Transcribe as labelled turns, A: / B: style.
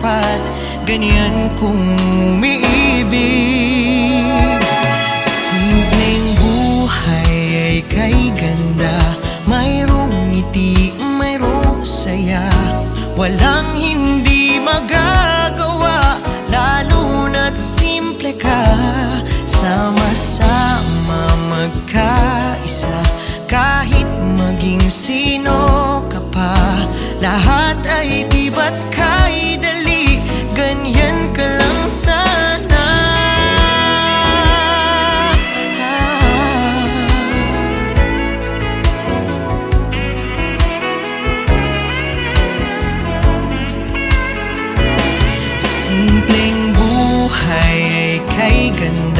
A: tapat, ganyan kung umiibig. Simpleng buhay ay kay ganda, mayroong ngiti, mayroong saya. Walang hindi magagawa, lalo na't simple ka. Sama-sama magkaisa, kahit maging sino ka pa. Lahat ay di ba't kay dali, ganyan ka lang sana. Simpleng buhay ay kay ganda,